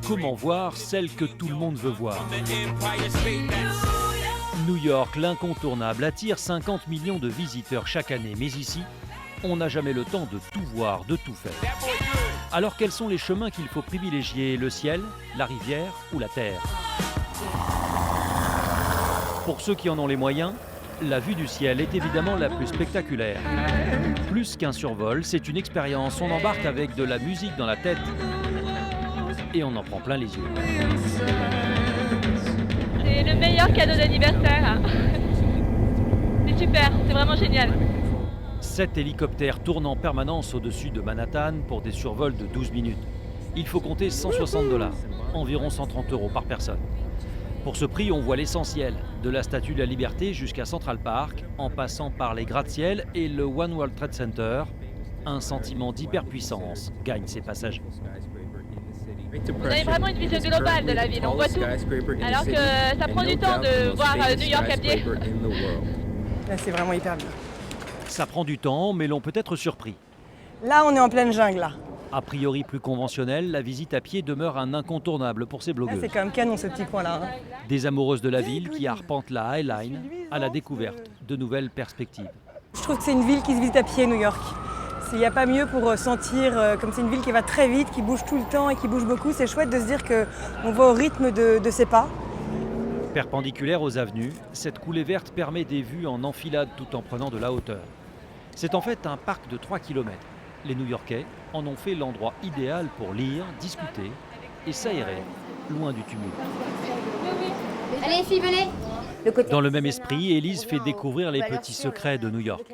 Comment voir celle que tout le monde veut voir? New York, l'incontournable, attire 50 millions de visiteurs chaque année. Mais ici, on n'a jamais le temps de tout voir, de tout faire. Alors quels sont les chemins qu'il faut privilégier? Le ciel, la rivière ou la terre? Pour ceux qui en ont les moyens, la vue du ciel est évidemment la plus spectaculaire. Plus qu'un survol, c'est une expérience. On embarque avec de la musique dans la tête et on en prend plein les yeux. C'est le meilleur cadeau d'anniversaire. C'est super, c'est vraiment génial. 7 hélicoptères tournent en permanence au-dessus de Manhattan pour des survols de 12 minutes. Il faut compter 160 $, environ 130 € par personne. Pour ce prix, on voit l'essentiel, de la Statue de la Liberté jusqu'à Central Park, en passant par les gratte-ciel et le One World Trade Center. Un sentiment d'hyperpuissance gagne ses passagers. On a vraiment une vision globale de la ville, on voit tout. Alors que ça prend du temps de voir New York à pied. Là, c'est vraiment hyper bien. Ça prend du temps, mais l'on peut être surpris. Là, on est en pleine jungle, là. A priori plus conventionnelle, la visite à pied demeure un incontournable pour ces Là, blogueuses. c'est quand même canon, ce petit coin-là. Hein. Des amoureuses de la ville qui arpentent la High Line à la découverte de nouvelles perspectives. Je trouve que c'est une ville qui se visite à pied, New York. Il n'y a pas mieux pour sentir, comme c'est une ville qui va très vite, qui bouge tout le temps et qui bouge beaucoup, c'est chouette de se dire qu'on va au rythme de ses pas. Perpendiculaire aux avenues, cette coulée verte permet des vues en enfilade tout en prenant de la hauteur. C'est en fait un parc de 3 km. Les New-Yorkais en ont fait l'endroit idéal pour lire, discuter et s'aérer, loin du tumulte. Allez, filles, venez. Dans le même esprit, Élise fait découvrir les petits secrets de New York.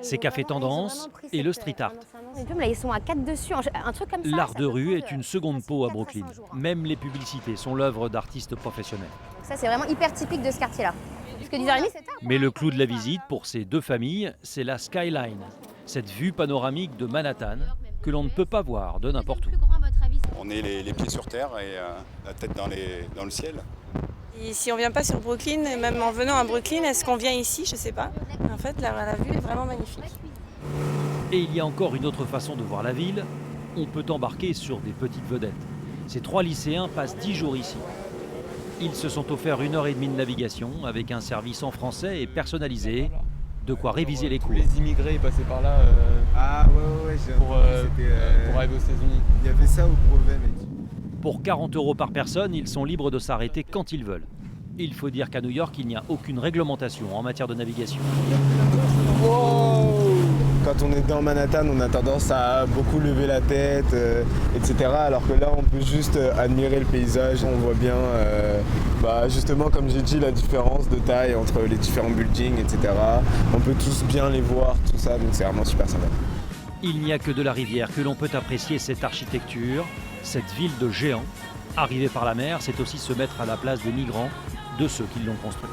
Ses cafés tendances et le street art. Là, ils sont à 4 dessus, un truc comme ça. L'art de rue est une seconde peau à Brooklyn. Même les publicités sont l'œuvre d'artistes professionnels. Ça, c'est vraiment hyper typique de ce quartier-là. Parce que 10h30, c'est tard. Mais le clou de la visite pour ces deux familles, c'est la skyline, cette vue panoramique de Manhattan que l'on ne peut pas voir de n'importe où. On est les pieds sur terre et la tête dans le ciel. Et si on vient pas sur Brooklyn, et même en venant à Brooklyn, est-ce qu'on vient ici? Je sais pas. En fait, la vue est vraiment magnifique. Et il y a encore une autre façon de voir la ville. On peut embarquer sur des petites vedettes. Ces 3 lycéens passent 10 jours ici. Ils se sont offerts 1h30 de navigation avec un service en français et personnalisé. De quoi réviser les cours. Les immigrés passaient par là pour arriver aux États-Unis. Il y avait ça au brevet, mec. Pour 40 € par personne, ils sont libres de s'arrêter quand ils veulent. Il faut dire qu'à New York, il n'y a aucune réglementation en matière de navigation. Quand on est dans Manhattan, on a tendance à beaucoup lever la tête, etc. Alors que là, on peut juste admirer le paysage. On voit bien, justement, comme j'ai dit, la différence de taille entre les différents buildings, etc. On peut tous bien les voir, tout ça, donc c'est vraiment super sympa. Il n'y a que de la rivière que l'on peut apprécier cette architecture, cette ville de géants. Arriver par la mer, c'est aussi se mettre à la place des migrants, de ceux qui l'ont construite.